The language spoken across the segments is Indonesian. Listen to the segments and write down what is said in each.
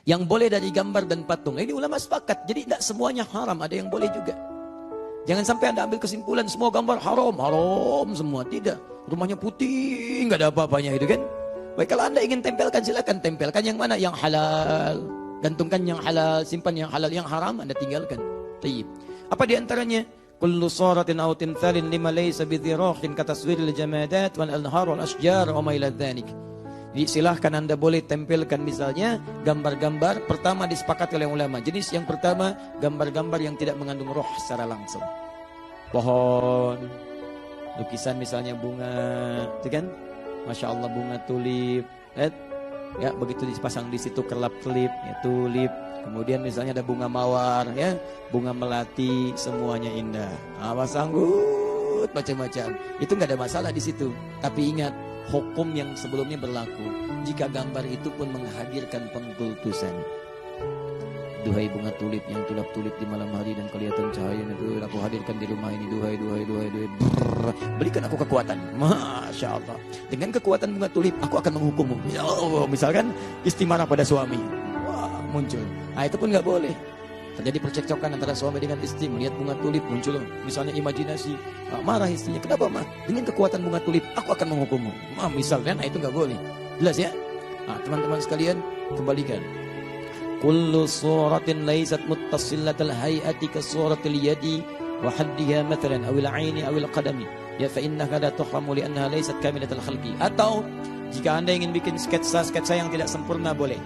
Yang boleh dari gambar dan patung. Ini ulama sepakat. Jadi tidak semuanya haram, ada yang boleh juga. Jangan sampai Anda ambil kesimpulan semua gambar haram, haram semua. Tidak. Rumahnya putih, nggak ada apa-apanya itu kan. Baik, kalau Anda ingin tempelkan silakan tempelkan yang mana, yang halal. Gantungkan yang halal, simpan yang halal, yang haram Anda tinggalkan. Tayyib. Apa di antaranya? Kullu suratin aw timthalin lima laysa bidhirahin kataswiril jamadat wal anhar wal ashjar wa ma ila dzalik. Silahkan Anda boleh tempelkan misalnya gambar-gambar. Pertama disepakati oleh ulama. Jenis yang pertama gambar-gambar yang tidak mengandung roh secara langsung. Pohon, lukisan misalnya bunga, itu kan? Masya Allah bunga tulip, ya begitu dipasang di situ kelap-kelip, ya tulip. Kemudian misalnya ada bunga mawar, ya bunga melati, semuanya indah. Apa sanggut macam-macam. Itu nggak ada masalah di situ. Tapi ingat, hukum yang sebelumnya berlaku. Jika gambar itu pun menghadirkan pengkultusan. Duhai bunga tulip yang tulip-tulip di malam hari dan kelihatan cahayanya itu, aku hadirkan di rumah ini. Duhai. Berikan aku kekuatan. Masya Allah. Dengan kekuatan bunga tulip, aku akan menghukummu. Misalkan istimarah pada suami. Wah, muncul. Nah, itu pun nggak boleh. Terjadi percekcokan antara suami dengan istri, melihat bunga tulip muncul, misalnya imajinasi, marah istrinya, kenapa mah? Dengan kekuatan bunga tulip, aku akan menghukummu. Misalnya, nah itu nggak boleh. Jelas ya? Nah, teman-teman sekalian, kembalikan. Kullu suratin laysat muttasilatal hay'ati ka suratil yadi wa haddiha mathalan awil 'aini awil qadami. Ya fa innaha la tuhramu li annaha laysat kamilatal khalqi. Atau jika Anda ingin bikin sketsa yang tidak sempurna boleh.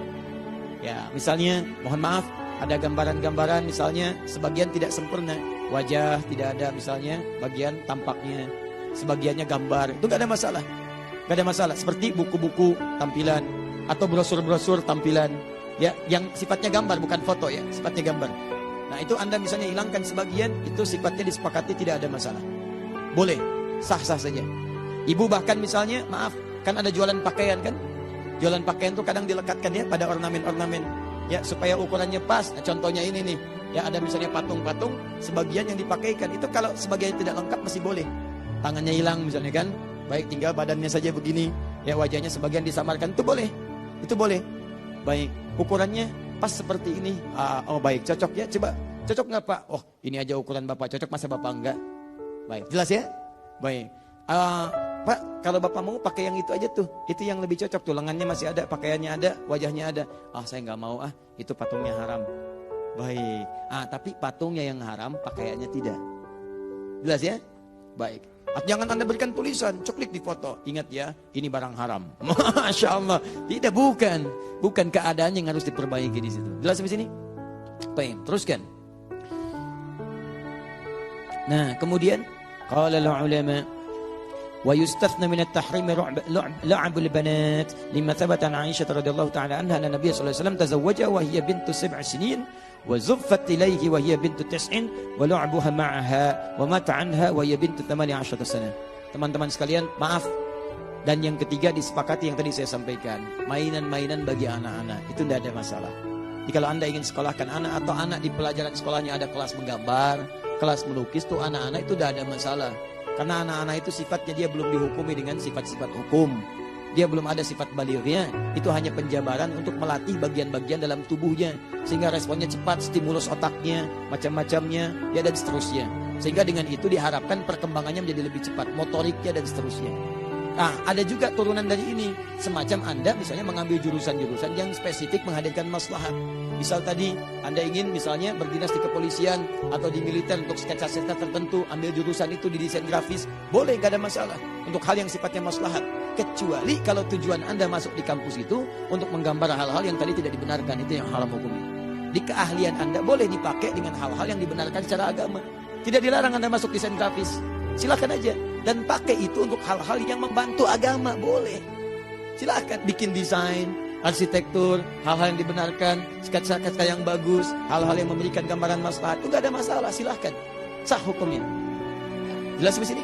Ya, misalnya mohon maaf ada gambaran-gambaran misalnya sebagian tidak sempurna, wajah tidak ada misalnya, bagian tampaknya, sebagiannya gambar, itu nggak ada masalah, nggak ada masalah. Seperti buku-buku tampilan atau brosur-brosur tampilan, ya yang sifatnya gambar bukan foto ya, sifatnya gambar. Nah itu Anda misalnya hilangkan sebagian, itu sifatnya disepakati tidak ada masalah, boleh, sah-sah saja. Ibu bahkan misalnya, maaf, kan ada jualan pakaian kan, jualan pakaian tuh kadang dilekatkan ya pada ornamen-ornamen. Ya supaya ukurannya pas. Nah, contohnya ini nih, ya ada misalnya patung-patung, sebagian yang dipakaikan itu kalau sebagian tidak lengkap masih boleh. Tangannya hilang misalnya kan, baik tinggal badannya saja begini, ya wajahnya sebagian disamarkan, itu boleh, itu boleh. Baik, ukurannya pas seperti ini. Oh baik, cocok ya, coba cocok nggak Pak? Oh ini aja ukuran Bapak cocok, masa Bapak enggak? Baik, jelas ya? Baik. Pak, kalau Bapak mau pakai yang itu aja tuh, itu yang lebih cocok tuh, lengannya masih ada, pakaiannya ada, wajahnya ada. Saya nggak mau itu patungnya haram. Baik. Tapi patungnya yang haram, pakaiannya tidak. Jelas ya? Baik. Jangan Anda berikan tulisan, coklik di foto. Ingat ya, ini barang haram. Masya Allah. Tidak, bukan keadaan yang harus diperbaiki di situ. Jelas sampai sini? Baik, teruskan. Nah, kemudian qala al-ulama ويستثنى من التحريم لعب البنات لما ثبت عن عائشة رضي الله تعالى عنها أن النبي صلى الله عليه وسلم تزوجها وهي بنت 7 سنين وزفت إليه وهي بنت 9 ولعبها معها ومات عنها وهي بنت 18 سنة. Teman-teman sekalian, maaf. Dan yang ketiga disepakati yang tadi saya sampaikan, mainan-mainan bagi anak-anak itu tidak ada masalah. Jadi kalau Anda ingin sekolahkan anak atau anak di pelajaran sekolahnya ada kelas menggambar, kelas melukis, tuh anak-anak itu tidak ada masalah. Karena anak-anak itu sifatnya dia belum dihukumi dengan sifat-sifat hukum. Dia belum ada sifat balighnya. Itu hanya penjabaran untuk melatih bagian-bagian dalam tubuhnya. Sehingga responnya cepat, stimulus otaknya, macam-macamnya, ya dan seterusnya. Sehingga dengan itu diharapkan perkembangannya menjadi lebih cepat, motoriknya dan seterusnya. Ada juga turunan dari ini. Semacam Anda misalnya mengambil jurusan-jurusan yang spesifik menghadirkan maslahat. Misal tadi Anda ingin misalnya berdinas di kepolisian atau di militer untuk sketsa-sketsa tertentu, ambil jurusan itu di desain grafis, boleh, gak ada masalah. Untuk hal yang sifatnya maslahat. Kecuali kalau tujuan Anda masuk di kampus itu untuk menggambar hal-hal yang tadi tidak dibenarkan, itu yang haram hukumnya. Di keahlian Anda boleh dipakai dengan hal-hal yang dibenarkan secara agama. Tidak dilarang Anda masuk desain grafis. Silakan aja. Dan pakai itu untuk hal-hal yang membantu agama, boleh. Silakan bikin desain, arsitektur, hal-hal yang dibenarkan, sketsa-sketsa yang bagus, hal-hal yang memberikan gambaran maslahat, itu gak ada masalah, silakan. Sah hukumnya. Jelas di sini?